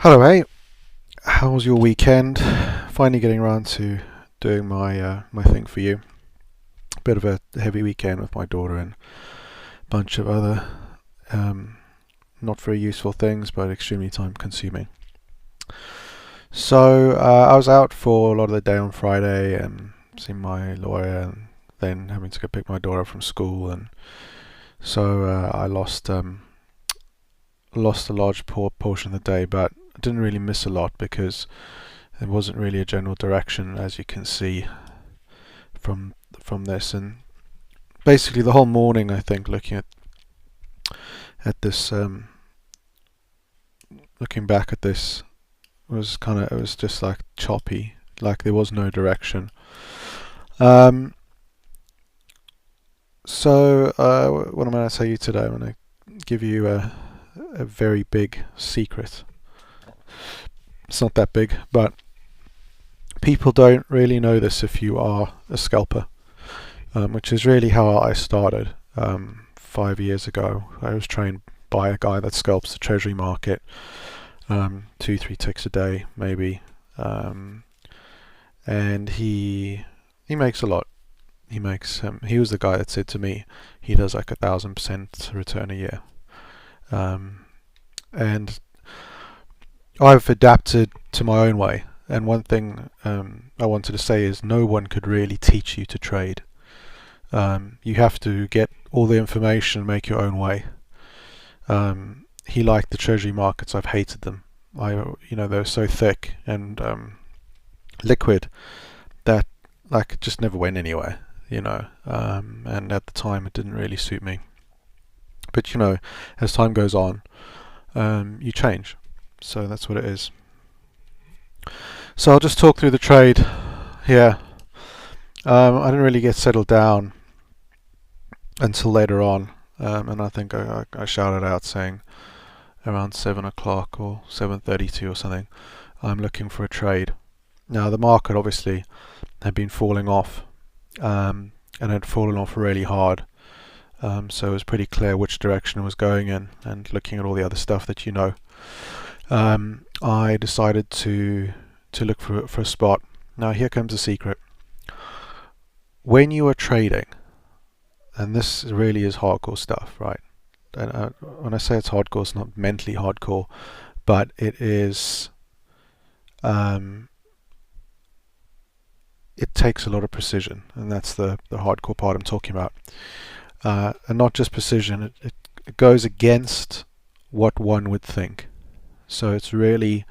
Hello, mate. How was your weekend? Finally getting around to doing my thing for you. Bit of a heavy weekend with my daughter and a bunch of other um, not very useful things, but extremely time consuming. So I was out for a lot of the day on Friday and seeing my lawyer, and then having to go pick my daughter up from school, and so I lost a large portion of the day, but I didn't really miss a lot because there wasn't really a general direction, as you can see from this. And basically the whole morning, I think, at this, looking back at this, it was just like choppy, like there was no direction. Um, what am I going to tell you today? I'm going to give you a very big secret. It's not that big, but people don't really know this if you are a scalper, which is really how I started 5 years ago. I was trained by a guy that scalps the treasury market, 2-3 ticks a day maybe, and he makes a lot. He was the guy that said to me he does like 1,000% return a year, and I've adapted to my own way. And one thing I wanted to say is no one could really teach you to trade. You have to get all the information and make your own way. He liked the treasury markets. I've hated them. They're so thick and liquid that it just never went anywhere. And at the time it didn't really suit me. But as time goes on, you change. So that's what it is. So I'll just talk through the trade here. I didn't really get settled down until later on, and I think I shouted out saying around 7 o'clock or 7:32 or something, I'm looking for a trade. Now the market obviously had been falling off, and had fallen off really hard, so it was pretty clear which direction it was going in. And looking at all the other stuff that I decided to look for a spot. Now here comes the secret. When you are trading, and this really is hardcore stuff, right? And when I say it's hardcore, it's not mentally hardcore, but it is. It takes a lot of precision, and that's the hardcore part I'm talking about. And not just precision, it goes against what one would think. So it's really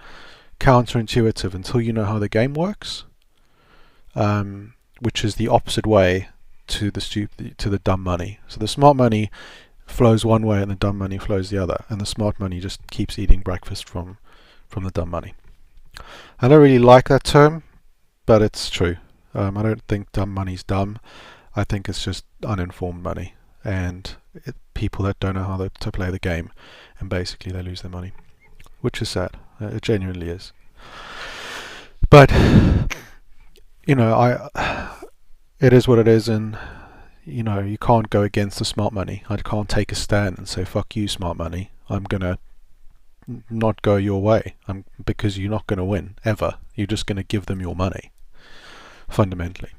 counterintuitive until you know how the game works, which is the opposite way to the dumb money. So the smart money flows one way and the dumb money flows the other, and the smart money just keeps eating breakfast from the dumb money. I don't really like that term, but it's true. I don't think dumb money's dumb. I think it's just uninformed money, and people that don't know how to play the game, and basically they lose their money, which is sad. It genuinely is. But it is what it is, and you can't go against the smart money. I can't take a stand and say fuck you, smart money. I'm gonna not go your way. Because you're not gonna win ever. You're just gonna give them your money, fundamentally.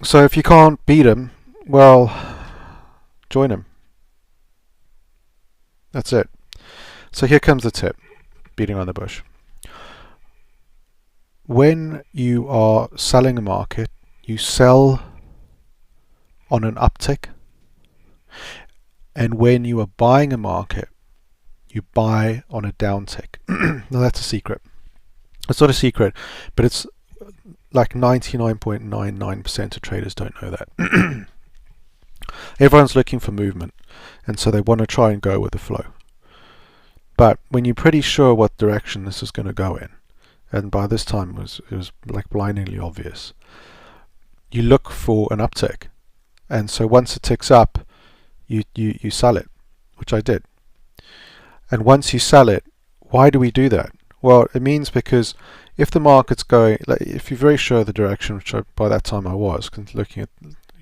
So if you can't beat them, well, join them. That's it. So here comes the tip, beating around the bush. When you are selling a market, you sell on an uptick, and when you are buying a market, you buy on a downtick. Now that's a secret. It's not a secret, but it's like 99.99% of traders don't know that. Everyone's looking for movement, and so they want to try and go with the flow. But when you're pretty sure what direction this is going to go in, and by this time it was like blindingly obvious, you look for an uptick, and so once it ticks up, you sell it, which I did. And once you sell it, why do we do that? Well, it means because if the market's going, if you're very sure of the direction, which by that time I was, cause looking at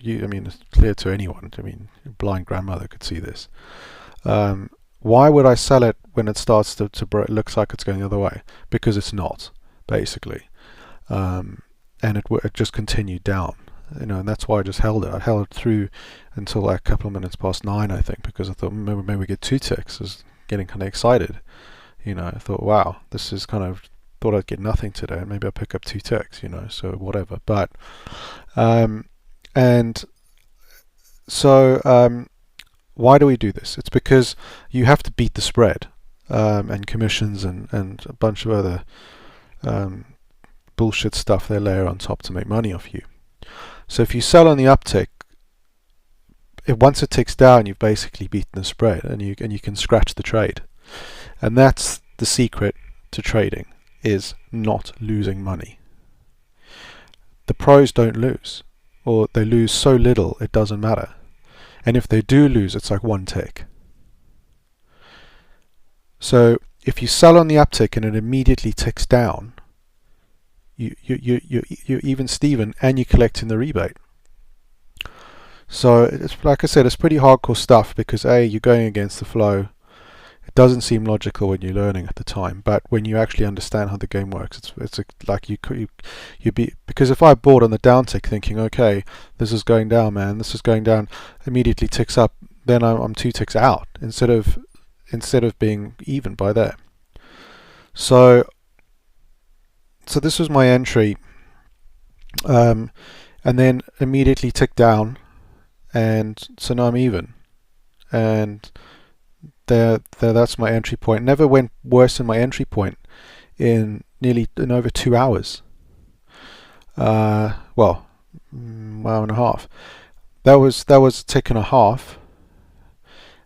you, it's clear to anyone. A blind grandmother could see this. why would I sell it when it starts to it looks like it's going the other way? Because it's not, basically. And it just continued down, and that's why I just held it. I held it through until like a couple of minutes past 9, I think, because I thought maybe we get 2 ticks. I was getting kind of excited. I thought, wow, this is kind of, thought I'd get nothing today. Maybe I'll pick up 2 ticks, so whatever. But, and so, why do we do this? It's because you have to beat the spread, and commissions and a bunch of other bullshit stuff they layer on top to make money off you. So if you sell on the uptick, once it ticks down, you've basically beaten the spread, and you can scratch the trade. And that's the secret to trading, is not losing money. The pros don't lose, or they lose so little it doesn't matter. And if they do lose, it's like 1 tick. So if you sell on the uptick and it immediately ticks down, you're even Steven, and you're collecting the rebate. So it's, like I said, it's pretty hardcore stuff, because you're going against the flow. It doesn't seem logical when you're learning at the time, but when you actually understand how the game works, it's like you'd be, because if I bought on the downtick thinking, okay, this is going down, man, this is going down, immediately ticks up, then I'm 2 ticks out instead of being even by there. So this was my entry, and then immediately ticked down, and so now I'm even, and that's my entry point. Never went worse than my entry point in over 2 hours. Well, hour and a half. That was a tick and a half,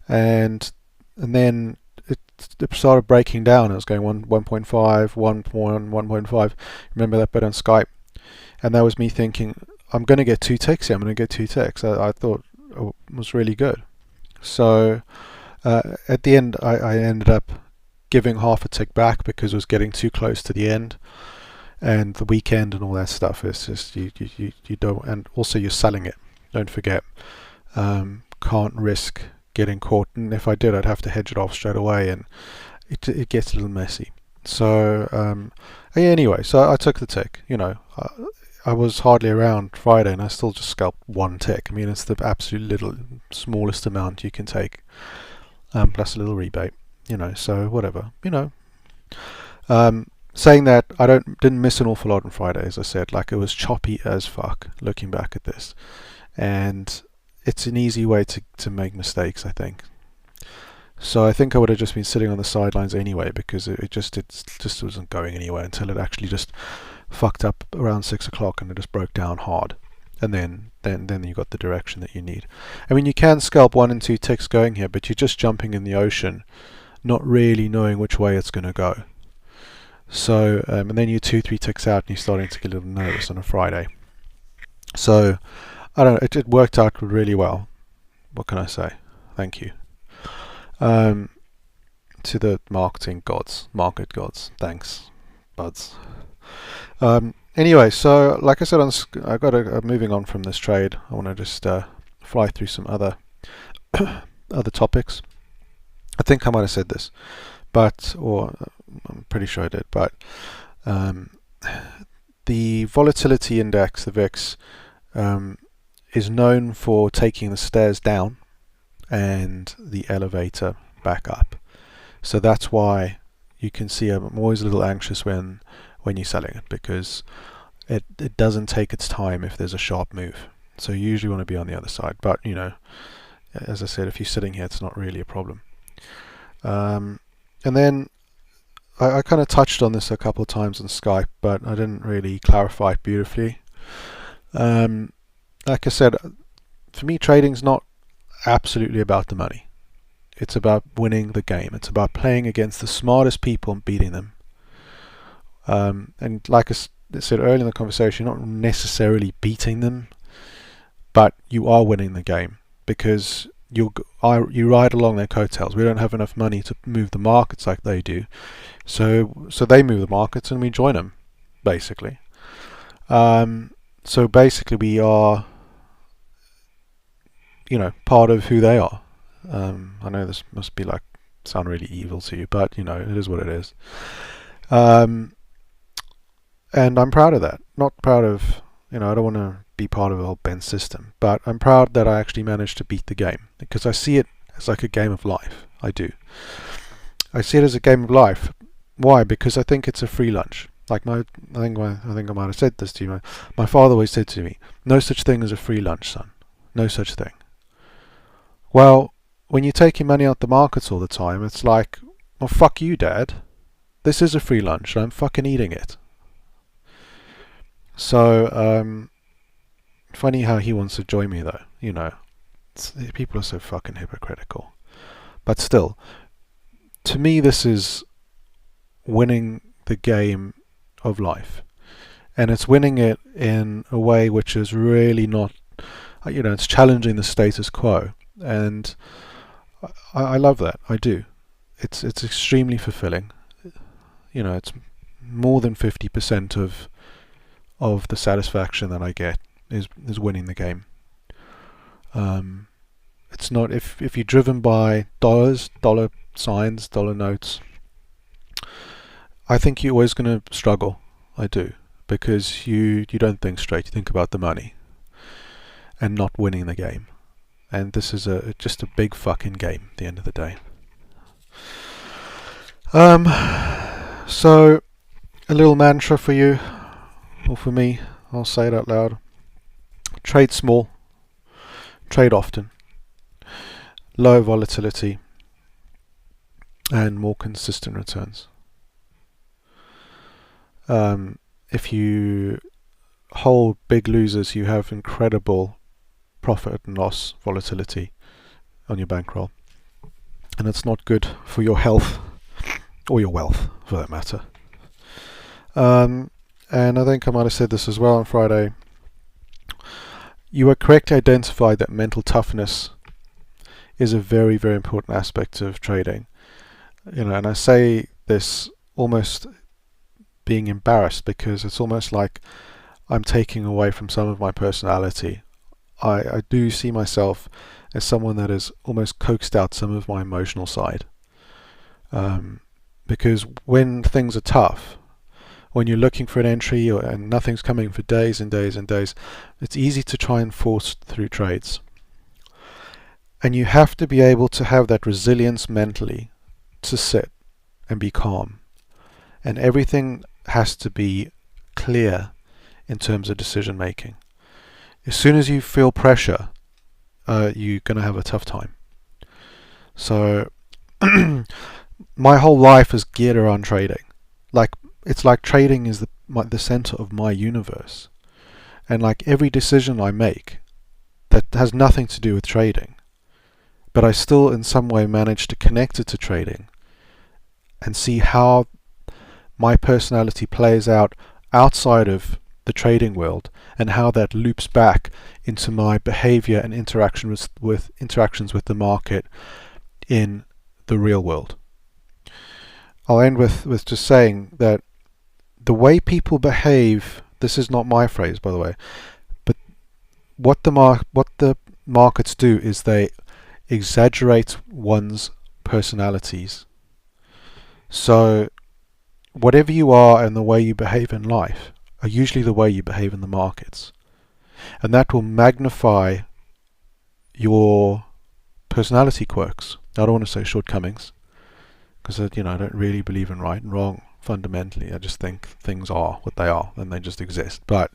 and then it started breaking down. It was going 1.5, 1.1.5. Remember that bit on Skype? And that was me thinking, I'm going to get 2 ticks here. I'm going to get 2 ticks. I thought it was really good. So at the end, I ended up giving half a tick back because it was getting too close to the end, and the weekend and all that stuff. It's just you don't, and also you're selling it. Don't forget, can't risk getting caught. And if I did, I'd have to hedge it off straight away, and it gets a little messy. So anyway, so I took the tick. I was hardly around Friday, and I still just scalped 1 tick. I mean, it's the absolute smallest amount you can take. Plus a little rebate, so whatever, saying that, I didn't miss an awful lot on Friday, as I said. Like, it was choppy as fuck looking back at this, and it's an easy way to make mistakes, I think. So I think I would have just been sitting on the sidelines anyway, because it just wasn't going anywhere until it actually just fucked up around 6 o'clock, and it just broke down hard. And then you got the direction that you need. I mean, you can scalp 1 and 2 ticks going here, but you're just jumping in the ocean, not really knowing which way it's going to go. So, and then you're 2-3 ticks out, and you're starting to get a little nervous on a Friday. So, I don't know, it worked out really well. What can I say? Thank you. To the market gods. Thanks, buds. Anyway, so like I said, I got moving on from this trade. I want to just fly through some other other topics. I think I might have said this, or I'm pretty sure I did. But the volatility index, the VIX, is known for taking the stairs down and the elevator back up. So that's why you can see I'm always a little anxious when you're selling it, because it doesn't take its time if there's a sharp move. So you usually want to be on the other side. But as I said, if you're sitting here, it's not really a problem. And then I kind of touched on this a couple of times on Skype, but I didn't really clarify it beautifully. Like I said, for me, trading's not absolutely about the money. It's about winning the game. It's about playing against the smartest people and beating them. And like I said earlier in the conversation, you're not necessarily beating them, but you are winning the game, because you ride along their coattails. We don't have enough money to move the markets like they do, so they move the markets and we join them, basically. So basically we are, part of who they are. I know this must be like sound really evil to you, but it is what it is. And I'm proud of that. Not proud of, I don't want to be part of the whole Ben system, but I'm proud that I actually managed to beat the game, because I see it as like a game of life. I do. I see it as a game of life. Why? Because I think it's a free lunch. Like I think I might have said this to you. My father always said to me, "No such thing as a free lunch, son. No such thing." Well, when you're taking money out the markets all the time, it's like, well, fuck you, Dad. This is a free lunch, and I'm fucking eating it. So, funny how he wants to join me, though. People are so fucking hypocritical. But still, to me, this is winning the game of life. And it's winning it in a way which is really not, it's challenging the status quo. And I love that. I do. It's extremely fulfilling. It's more than 50% of the satisfaction that I get is winning the game. It's not, if you're driven by dollars, dollar signs, dollar notes, I think you're always going to struggle. I do, because you don't think straight. You think about the money and not winning the game. And this is just a big fucking game at the end of the day. So a little mantra for you, or for me, I'll say it out loud. Trade small, trade often, low volatility, and more consistent returns. If you hold big losers, you have incredible profit and loss volatility on your bankroll, and it's not good for your health or your wealth, for that matter. And I think I might have said this as well on Friday. You are correct to identify that mental toughness is a very, very important aspect of trading. And I say this almost being embarrassed, because it's almost like I'm taking away from some of my personality. I do see myself as someone that has almost coaxed out some of my emotional side. Because when things are tough, when you're looking for an entry and nothing's coming for days and days and days, it's easy to try and force through trades. And you have to be able to have that resilience mentally to sit and be calm. And everything has to be clear in terms of decision making. As soon as you feel pressure, you're going to have a tough time. So my whole life is geared around trading. It's like trading is the center of my universe. And like every decision I make that has nothing to do with trading, but I still in some way manage to connect it to trading and see how my personality plays out outside of the trading world, and how that loops back into my behavior and interactions with the market in the real world. I'll end with just saying that the way people behave, this is not my phrase, by the way, but what the markets do is they exaggerate one's personalities. So whatever you are and the way you behave in life are usually the way you behave in the markets. And that will magnify your personality quirks. I don't want to say shortcomings, because I don't really believe in right and wrong fundamentally. I just think things are what they are and they just exist. But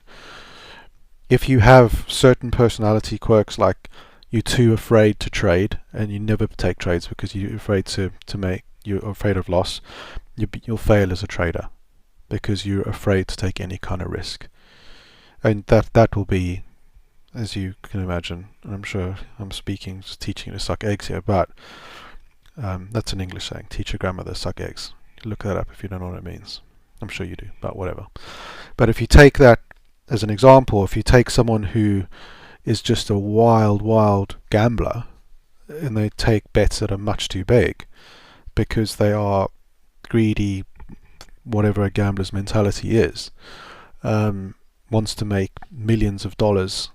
if you have certain personality quirks, like you're too afraid to trade and you never take trades because you're afraid you're afraid of loss, you'll fail as a trader because you're afraid to take any kind of risk. And that will be, as you can imagine, and I'm sure I'm teaching you to suck eggs here, but that's an English saying, teach your grandmother to suck eggs. Look that up if you don't know what it means. I'm sure you do, but whatever. But if you take that as an example, if you take someone who is just a wild gambler, and they take bets that are much too big because they are greedy, whatever a gambler's mentality is, wants to make millions of dollars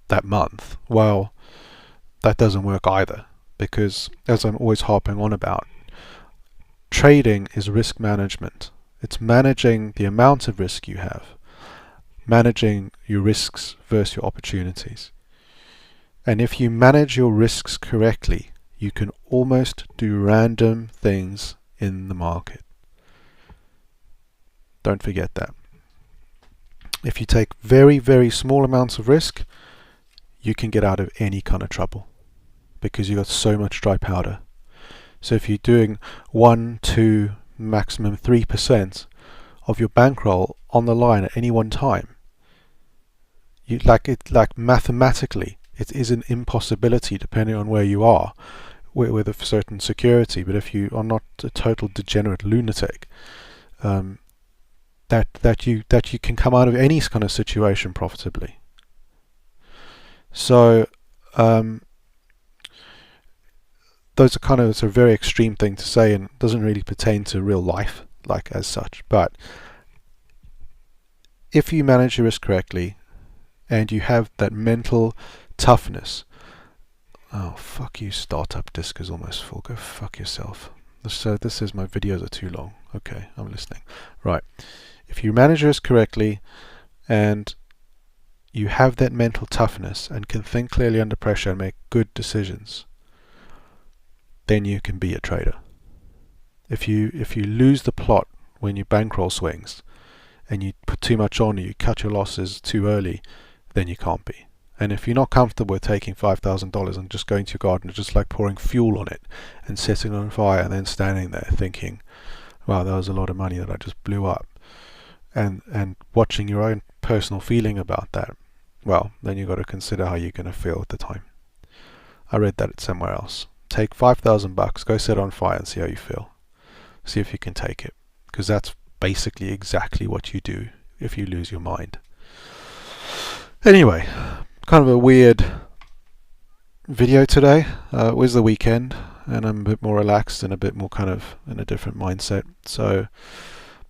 that month, well, that doesn't work either, because as I'm always harping on about, trading is risk management. It's managing the amount of risk you have, managing your risks versus your opportunities. And if you manage your risks correctly, you can almost do random things in the market. Don't forget that. If you take very, very small amounts of risk, you can get out of any kind of trouble because you've got so much dry powder. So if you're doing 1, 2, maximum 3% of your bankroll on the line at any one time, like mathematically, it is an impossibility depending on where you are with a certain security. But if you are not a total degenerate lunatic, that you can come out of any kind of situation profitably. So those are kind of, it's a very extreme thing to say and doesn't really pertain to real life like as such. But if you manage your risk correctly and you have that mental toughness, oh fuck you, startup disk is almost full, go fuck yourself. So this is, my videos are too long. Okay, I'm listening. Right, if you manage your risk correctly and you have that mental toughness and can think clearly under pressure and make good decisions, then you can be a trader. If you lose the plot when your bankroll swings and you put too much on, or you cut your losses too early, then you can't be. And if you're not comfortable with taking $5,000 and just going to your garden, just like pouring fuel on it and setting it on fire and then standing there thinking, wow, that was a lot of money that I just blew up, and watching your own personal feeling about that, well, then you've got to consider how you're going to feel at the time. I read that somewhere else. Take $5,000, go set it on fire and see how you feel. See if you can take it, because that's basically exactly what you do if you lose your mind. Anyway, kind of a weird video today. It was the weekend and I'm a bit more relaxed and a bit more kind of in a different mindset. So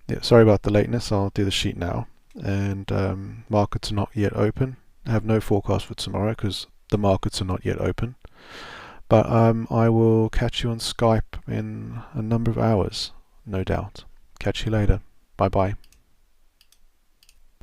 yeah, sorry about the lateness. I'll do the sheet now. And markets are not yet open. I have no forecast for tomorrow because the markets are not yet open. But I will catch you on Skype in a number of hours, no doubt. Catch you later. Bye bye.